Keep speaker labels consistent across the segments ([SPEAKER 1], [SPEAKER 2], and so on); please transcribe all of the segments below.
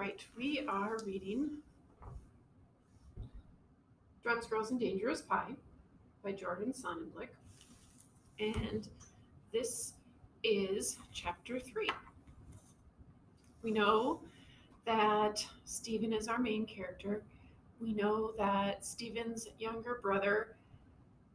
[SPEAKER 1] right, we are reading Drums, Girls, and Dangerous Pie by Jordan Sonnenblick. And this is chapter 3. We know that Stephen is our main character. We know that Stephen's younger brother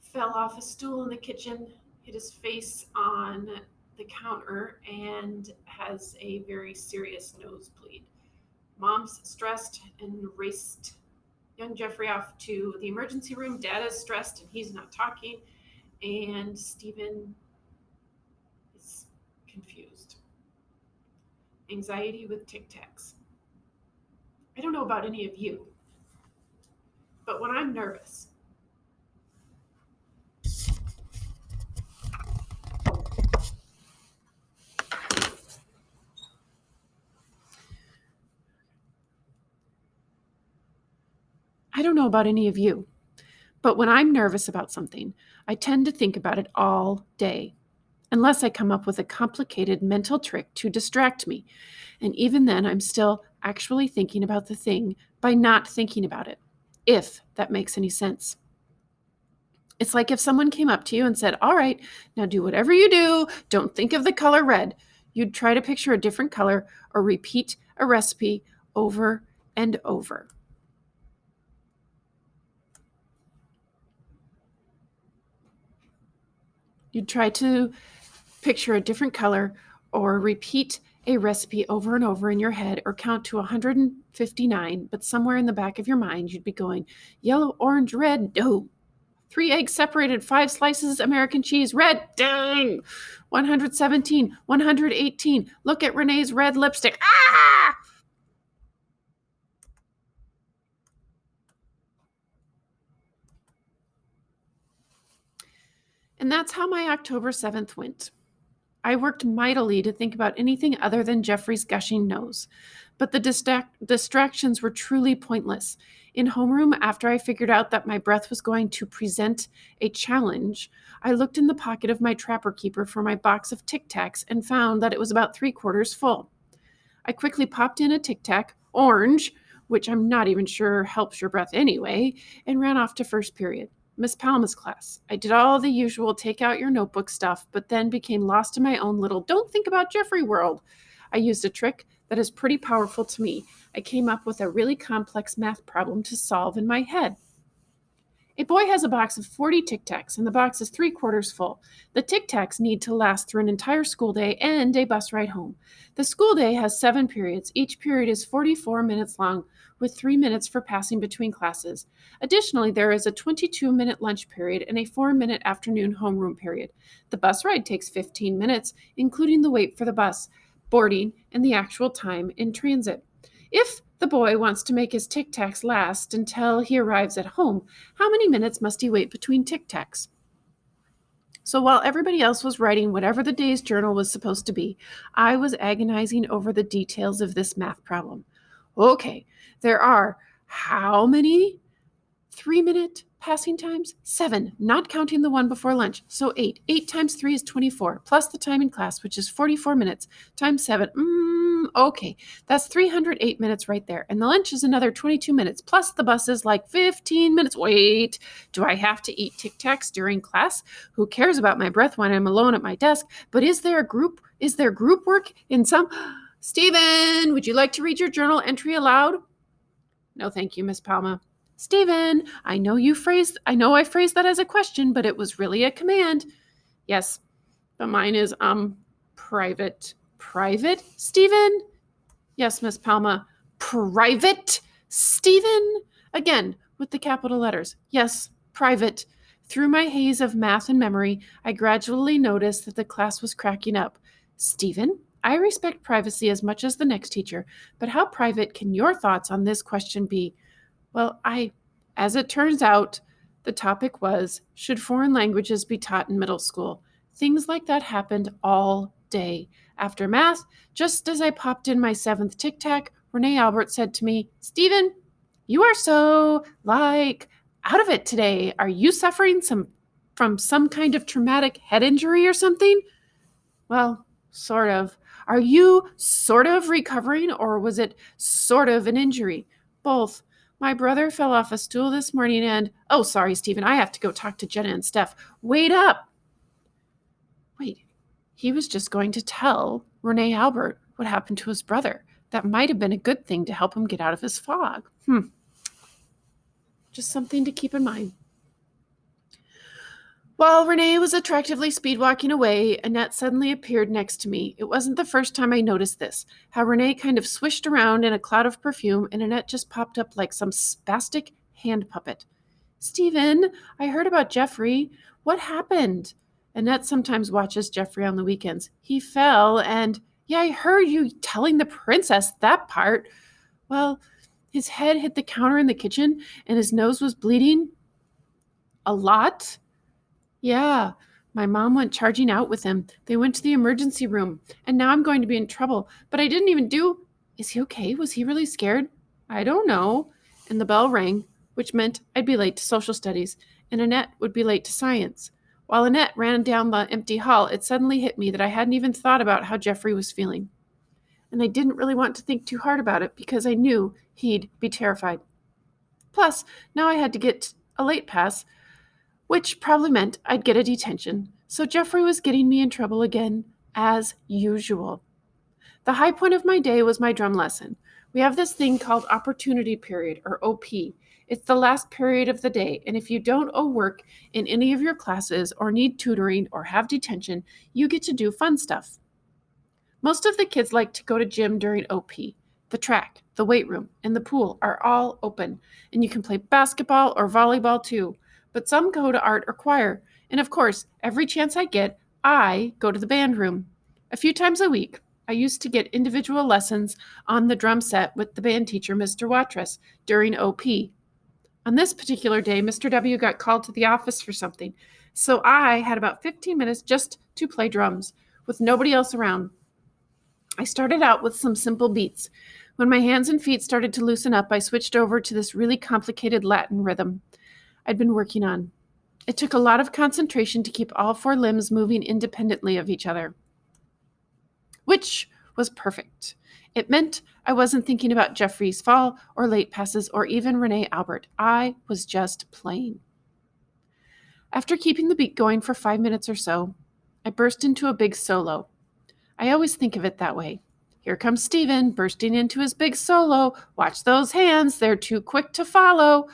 [SPEAKER 1] fell off a stool in the kitchen, hit his face on the counter, and has a very serious nosebleed. Mom's stressed and raced young Jeffrey off to the emergency room. Dad is stressed and he's not talking, and Stephen is confused. Anxiety with Tic Tacs. I don't know about any of you, but when I'm nervous, about something, I tend to think about it all day, unless I come up with a complicated mental trick to distract me. And even then, I'm still actually thinking about the thing by not thinking about it, if that makes any sense. It's like if someone came up to you and said, "All right, now do whatever you do, don't think of the color red." You'd try to picture a different color or repeat a recipe over and over. You'd try to picture a different color or repeat a recipe over and over in your head, or count to 159, but somewhere in the back of your mind you'd be going, yellow, orange, red, no. 3 eggs separated, 5 slices American cheese, red, dang. 117, 118, look at Renee's red lipstick, ah! And that's how my October 7th went. I worked mightily to think about anything other than Jeffrey's gushing nose, but the distractions were truly pointless. In homeroom, after I figured out that my breath was going to present a challenge, I looked in the pocket of my Trapper Keeper for my box of Tic Tacs and found that it was about 3/4 full. I quickly popped in a Tic Tac, orange, which I'm not even sure helps your breath anyway, and ran off to first period. Miss Palma's class. I did all the usual take out your notebook stuff, but then became lost in my own little don't think about Jeffrey world. I used a trick that is pretty powerful to me. I came up with a really complex math problem to solve in my head. A boy has a box of 40 Tic Tacs, and the box is 3/4 full. The Tic Tacs need to last through an entire school day and a bus ride home. The school day has 7 periods. Each period is 44 minutes long, with 3 minutes for passing between classes. Additionally, there is a 22-minute lunch period and a 4-minute afternoon homeroom period. The bus ride takes 15 minutes, including the wait for the bus, boarding, and the actual time in transit. If the boy wants to make his Tic Tacs last until he arrives at home, how many minutes must he wait between Tic Tacs? So while everybody else was writing whatever the day's journal was supposed to be, I was agonizing over the details of this math problem. Okay, there are how many 3-minute passing times? 7, not counting the one before lunch. So 8. 8 times 3 is 24, plus the time in class, which is 44 minutes, times 7. Okay, that's 308 minutes right there. And the lunch is another 22 minutes, plus the bus is like 15 minutes. Wait, do I have to eat Tic Tacs during class? Who cares about my breath when I'm alone at my desk? But is there group work in some... Stephen, would you like to read your journal entry aloud? No, thank you, Miss Palma. Stephen, I know I phrased that as a question, but it was really a command. Yes, but mine is, private. Private, Stephen? Yes, Miss Palma. Private, Stephen? Again, with the capital letters. Yes, private. Through my haze of math and memory, I gradually noticed that the class was cracking up. Stephen, I respect privacy as much as the next teacher, but how private can your thoughts on this question be? Well, as it turns out, the topic was, should foreign languages be taught in middle school? Things like that happened all day. After math, just as I popped in my 7th Tic Tac, Renee Albert said to me, Stephen, you are so, out of it today. Are you suffering from some kind of traumatic head injury or something? Well, sort of. Are you sort of recovering, or was it sort of an injury? Both. My brother fell off a stool this morning and, oh, sorry, Stephen, I have to go talk to Jenna and Steph. Wait up. Wait, he was just going to tell Renee Albert what happened to his brother. That might have been a good thing to help him get out of his fog. Just something to keep in mind. While Renee was attractively speed-walking away, Annette suddenly appeared next to me. It wasn't the first time I noticed this, how Renee kind of swished around in a cloud of perfume, and Annette just popped up like some spastic hand puppet. Stephen, I heard about Jeffrey. What happened? Annette sometimes watches Jeffrey on the weekends. He fell, and yeah, I heard you telling the princess that part. Well, his head hit the counter in the kitchen, and his nose was bleeding. A lot? Yeah, my mom went charging out with him. They went to the emergency room, and now I'm going to be in trouble. But I didn't even do... Is he okay? Was he really scared? I don't know. And the bell rang, which meant I'd be late to social studies, and Annette would be late to science. While Annette ran down the empty hall, it suddenly hit me that I hadn't even thought about how Jeffrey was feeling. And I didn't really want to think too hard about it because I knew he'd be terrified. Plus, now I had to get a late pass, which probably meant I'd get a detention. So Jeffrey was getting me in trouble again, as usual. The high point of my day was my drum lesson. We have this thing called Opportunity Period, or OP. It's the last period of the day, and if you don't owe work in any of your classes or need tutoring or have detention, you get to do fun stuff. Most of the kids like to go to gym during OP. The track, the weight room, and the pool are all open, and you can play basketball or volleyball too. But some go to art or choir, and of course, every chance I get, I go to the band room. A few times a week, I used to get individual lessons on the drum set with the band teacher, Mr. Watrous, during OP. On this particular day, Mr. W got called to the office for something, so I had about 15 minutes just to play drums, with nobody else around. I started out with some simple beats. When my hands and feet started to loosen up, I switched over to this really complicated Latin rhythm I'd been working on. It took a lot of concentration to keep all four limbs moving independently of each other, which was perfect. It meant I wasn't thinking about Jeffrey's fall or late passes or even Renee Albert. I was just playing. After keeping the beat going for 5 minutes or so, I burst into a big solo. I always think of it that way. Here comes Stephen bursting into his big solo. Watch those hands, they're too quick to follow.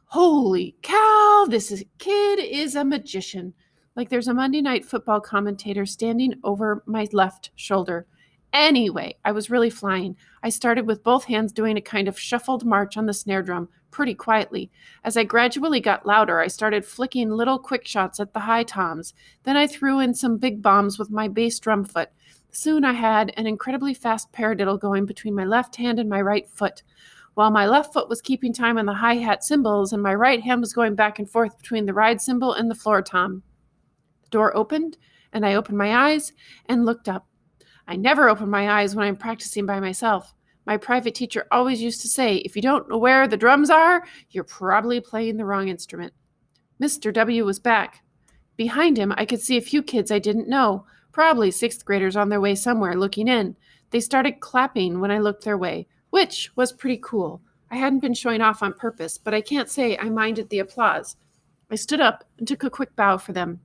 [SPEAKER 1] Holy cow, kid is a magician. Like there's a Monday Night Football commentator standing over my left shoulder. Anyway, I was really flying. I started with both hands doing a kind of shuffled march on the snare drum, pretty quietly. As I gradually got louder, I started flicking little quick shots at the high toms. Then I threw in some big bombs with my bass drum foot. Soon I had an incredibly fast paradiddle going between my left hand and my right foot. While my left foot was keeping time on the hi-hat cymbals and my right hand was going back and forth between the ride cymbal and the floor tom. The door opened, and I opened my eyes and looked up. I never open my eyes when I'm practicing by myself. My private teacher always used to say, if you don't know where the drums are, you're probably playing the wrong instrument. Mr. W was back. Behind him, I could see a few kids I didn't know, probably 6th graders on their way somewhere looking in. They started clapping when I looked their way, which was pretty cool. I hadn't been showing off on purpose, but I can't say I minded the applause. I stood up and took a quick bow for them.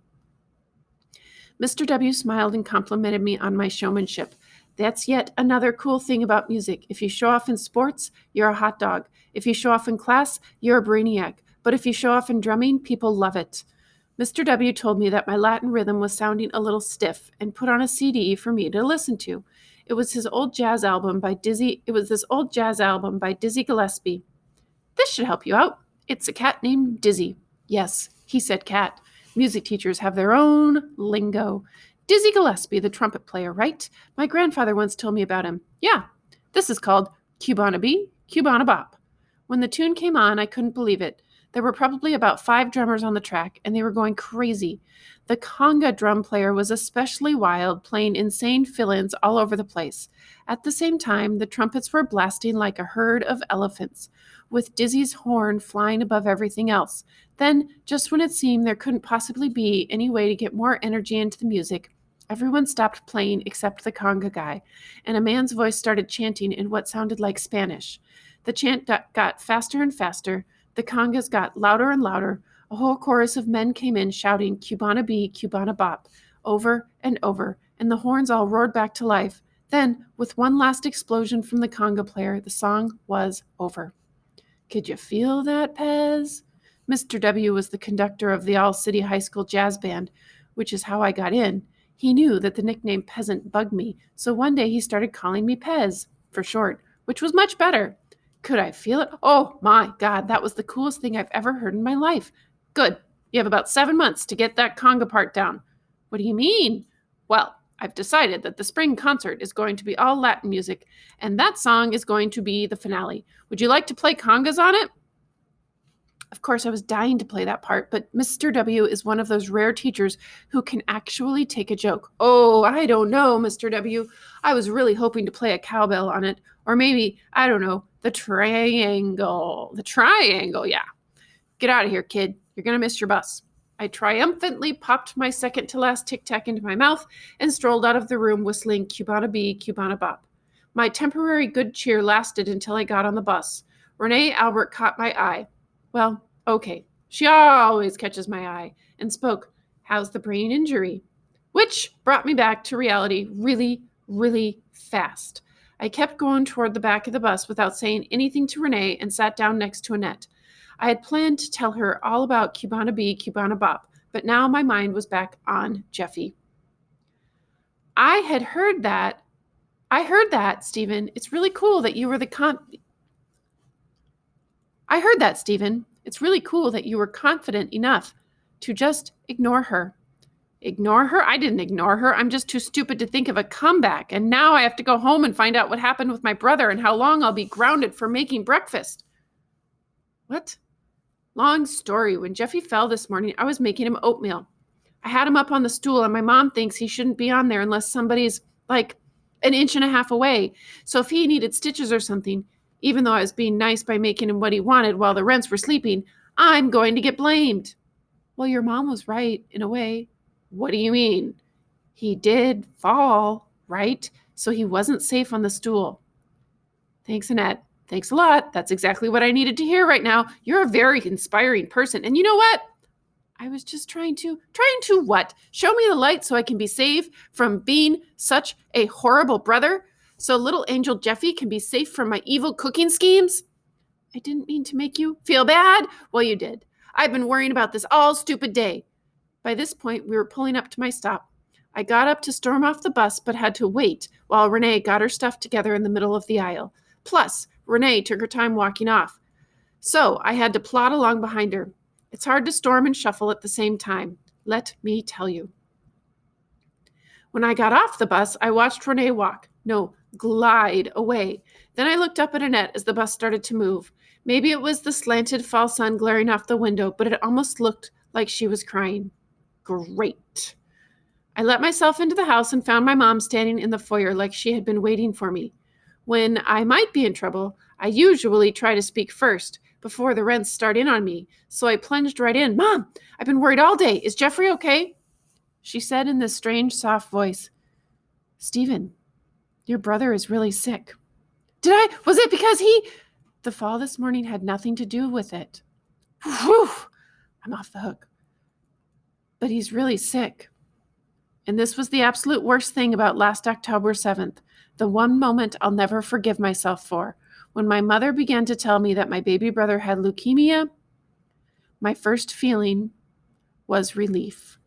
[SPEAKER 1] Mr. W smiled and complimented me on my showmanship. That's yet another cool thing about music. If you show off in sports, you're a hot dog. If you show off in class, you're a brainiac. But if you show off in drumming, people love it. Mr. W told me that my Latin rhythm was sounding a little stiff and put on a CD for me to listen to. It was this old jazz album by Dizzy Gillespie. This should help you out. It's a cat named Dizzy. Yes, he said cat. Music teachers have their own lingo. Dizzy Gillespie, the trumpet player, right? My grandfather once told me about him. Yeah, this is called Cubana Bee, Cubana Bop. When the tune came on, I couldn't believe it. There were probably about 5 drummers on the track, and they were going crazy. The conga drum player was especially wild, playing insane fill-ins all over the place. At the same time, the trumpets were blasting like a herd of elephants, with Dizzy's horn flying above everything else. Then, just when it seemed there couldn't possibly be any way to get more energy into the music, Everyone stopped playing except the conga guy, and a man's voice started chanting in what sounded like Spanish. The chant got faster and faster. The congas got louder and louder. A whole chorus of men came in shouting, Cubana B, Cubana Bop, over and over, and the horns all roared back to life. Then, with one last explosion from the conga player, the song was over. Could you feel that, Pez? Mr. W was the conductor of the All-City High School Jazz Band, which is how I got in. He knew that the nickname Peasant bugged me, so one day he started calling me Pez, for short, which was much better. Could I feel it? Oh, my God, that was the coolest thing I've ever heard in my life. Good. You have about 7 months to get that conga part down. What do you mean? Well, I've decided that the spring concert is going to be all Latin music, and that song is going to be the finale. Would you like to play congas on it? Of course, I was dying to play that part, but Mr. W is one of those rare teachers who can actually take a joke. Oh, I don't know, Mr. W. I was really hoping to play a cowbell on it, or maybe, I don't know, the triangle. The triangle, yeah. Get out of here, kid. You're going to miss your bus. I triumphantly popped my second-to-last tic-tac into my mouth and strolled out of the room whistling Cubana B, Cubana Bop. My temporary good cheer lasted until I got on the bus. Renee Albert caught my eye. Well, okay. She always catches my eye and spoke, how's the brain injury? Which brought me back to reality really, really fast. I kept going toward the back of the bus without saying anything to Renee and sat down next to Annette. I had planned to tell her all about Cubana B, Cubana Bop, but now my mind was back on Jeffy. I heard that, Stephen. It's really cool that you were I heard that, Stephen. It's really cool that you were confident enough to just ignore her. Ignore her? I didn't ignore her. I'm just too stupid to think of a comeback, and now I have to go home and find out what happened with my brother and how long I'll be grounded for making breakfast. What? Long story. When Jeffy fell this morning, I was making him oatmeal. I had him up on the stool, and my mom thinks he shouldn't be on there unless somebody's like an inch and a half away. So if he needed stitches or something, even though I was being nice by making him what he wanted while the rents were sleeping, I'm going to get blamed. Well, your mom was right, in a way. What do you mean? He did fall, right? So he wasn't safe on the stool. Thanks, Annette. Thanks a lot. That's exactly what I needed to hear right now. You're a very inspiring person. And you know what? I was just trying to what? Show me the light so I can be saved from being such a horrible brother? So little angel Jeffy can be safe from my evil cooking schemes? I didn't mean to make you feel bad. Well, you did. I've been worrying about this all stupid day. By this point, we were pulling up to my stop. I got up to storm off the bus, but had to wait while Renee got her stuff together in the middle of the aisle. Plus, Renee took her time walking off. So I had to plod along behind her. It's hard to storm and shuffle at the same time. Let me tell you. When I got off the bus, I watched Renee glide away. Then I looked up at Annette as the bus started to move. Maybe it was the slanted fall sun glaring off the window, but it almost looked like she was crying. Great. I let myself into the house and found my mom standing in the foyer like she had been waiting for me. When I might be in trouble, I usually try to speak first, before the rents start in on me, so I plunged right in. Mom, I've been worried all day. Is Jeffrey okay? She said in this strange, soft voice, Stephen, your brother is really sick. Was it because the fall this morning had nothing to do with it. Whew, I'm off the hook. But he's really sick. And this was the absolute worst thing about last October 7th, the one moment I'll never forgive myself for. When my mother began to tell me that my baby brother had leukemia, my first feeling was relief.